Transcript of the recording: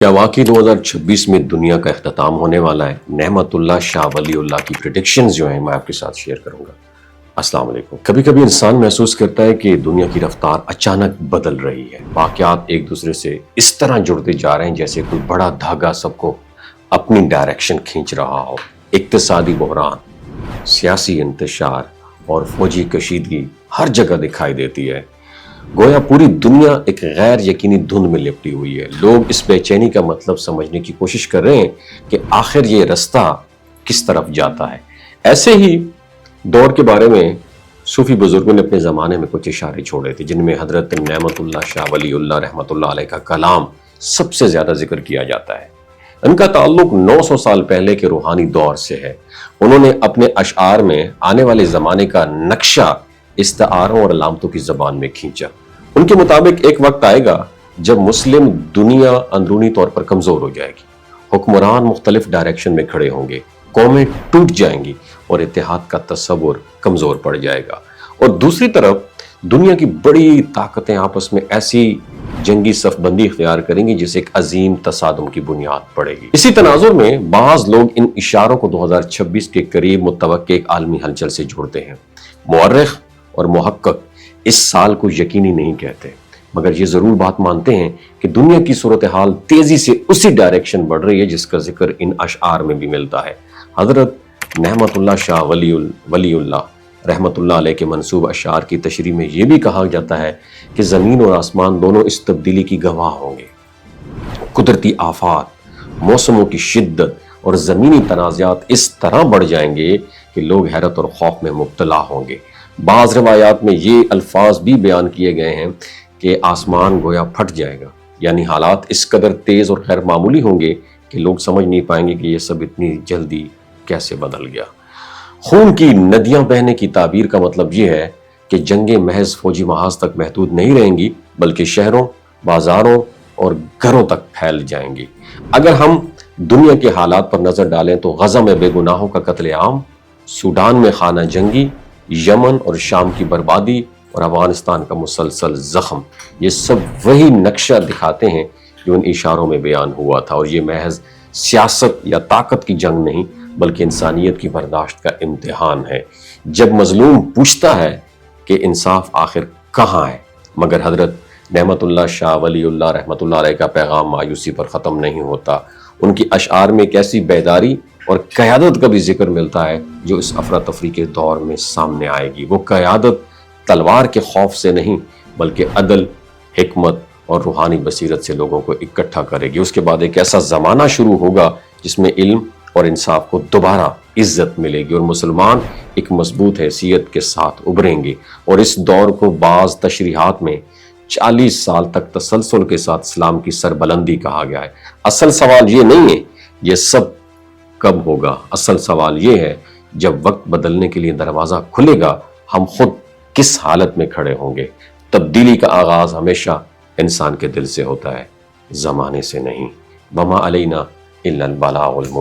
क्या वाकई 2026 में दुनिया का अख्ताम होने वाला है? नेमतुल्लाह शाह वली उल्लाह की प्रेडिक्शंस जो हैं मैं आपके साथ शेयर करूंगा। अस्सलाम वालेकुम। कभी कभी इंसान महसूस करता है कि दुनिया की रफ्तार अचानक बदल रही है। वाक़यात एक दूसरे से इस तरह जुड़ते जा रहे हैं जैसे कोई बड़ा धागा सबको अपनी डायरेक्शन खींच रहा हो। इक्तिसादी बहरान, सियासी इंतशार और फौजी कशीदगी हर जगह दिखाई देती है। गोया पूरी दुनिया एक गैर यकीनी धुंध में लिपटी हुई है। लोग इस बेचैनी का मतलब समझने की कोशिश कर रहे हैं कि आखिर ये रास्ता किस तरफ जाता है। ऐसे ही दौर के बारे में सूफी बुजुर्गों ने अपने ज़माने में कुछ इशारे छोड़े थे, जिनमें हजरत नेमतुल्लाह शाह वली उल्लाह रहमतुल्लाह अलैह का कलाम सबसे ज़्यादा जिक्र किया जाता है। इनका ताल्लुक 900 साल पहले के रूहानी दौर से है। उन्होंने अपने अशआर में आने वाले ज़माने का नक्शा इस्तारों और अलामतों की ज़बान में खींचा। उनके मुताबिक एक वक्त आएगा जब मुस्लिम दुनिया अंदरूनी तौर पर कमज़ोर हो जाएगी, हुक्मरान मुख्तलिफ डायरेक्शन में खड़े होंगे, कौमें टूट जाएंगी और इत्तेहाद का तस्वुर कमज़ोर पड़ जाएगा। और दूसरी तरफ दुनिया की बड़ी ताकतें आपस में ऐसी जंगी सफबंदी इख्तियार करेंगी जिसे एक अजीम तसादुम की बुनियाद पड़ेगी। इसी तनाजुर में बाज़ लोग इन इशारों को 2026 के करीब मुतवक्के एक आलमी हलचल से जोड़ते हैं। मुअर्रिख और मुहक्किक इस साल को यकीनी नहीं कहते, मगर ये जरूर बात मानते हैं कि दुनिया की सूरत हाल तेजी से उसी डायरेक्शन बढ़ रही है जिसका जिक्र इन अशआर में भी मिलता है। हजरत नेमतुल्लाह शाह वली उल्लाह रहमतुल्लाह अलैह के मंसूब अशआर की तशरीह में यह भी कहा जाता है कि ज़मीन और आसमान दोनों इस तब्दीली की गवाह होंगे। कुदरती आफात, मौसमों की शिद्दत और ज़मीनी तनाज़ात इस तरह बढ़ जाएंगे कि लोग हैरत और खौफ में मुब्तला होंगे। बाज़ रिवायात में ये अल्फाज भी बयान किए गए हैं कि आसमान गोया फट जाएगा, यानी हालात इस कदर तेज़ और गैर मामूली होंगे कि लोग समझ नहीं पाएंगे कि ये सब इतनी जल्दी कैसे बदल गया। खून की नदियां बहने की ताबीर का मतलब ये है कि जंगें महज फौजी महाज तक महदूद नहीं रहेंगी, बल्कि शहरों, बाजारों और घरों तक फैल जाएंगी। अगर हम दुनिया के हालात पर नजर डालें तो गजा में बेगुनाहों का कत्लेआम, सूडान में खाना जंगी, यमन और शाम की बर्बादी और अफगानिस्तान का मुसलसल जख्म, ये सब वही नक्शा दिखाते हैं जो उन इशारों में बयान हुआ था। और ये महज सियासत या ताकत की जंग नहीं, बल्कि इंसानियत की बर्दाश्त का इम्तिहान है। जब मजलूम पूछता है कि इंसाफ आखिर कहाँ है, मगर हजरत नेमतुल्लाह शाह वली उल्लाह रहमतुल्लाह अलैह का पैगाम मायूसी पर ख़त्म नहीं होता। उनकी अशआर में एक ऐसी बेदारी और क़यादत का भी जिक्र मिलता है जो इस अफरा तफरी के दौर में सामने आएगी। वो क़यादत तलवार के खौफ से नहीं, बल्कि अदल, हिकमत और रूहानी बसीरत से लोगों को इकट्ठा करेगी। उसके बाद एक ऐसा ज़माना शुरू होगा जिसमें इल्म और इंसाफ को दोबारा इज्जत मिलेगी और मुसलमान एक मजबूत हैसियत के साथ उभरेंगे। और इस दौर को बाज़ तशरीहात में 40 साल तक तसलसल के साथ इस्लाम की सरबलंदी कहा गया है। असल सवाल ये नहीं है ये सब कब होगा, असल सवाल ये है जब वक्त बदलने के लिए दरवाज़ा खुलेगा हम खुद किस हालत में खड़े होंगे। तब्दीली का आगाज़ हमेशा इंसान के दिल से होता है, ज़माने से नहीं। वमा अलैना इल्लल बलागुल मुबीन।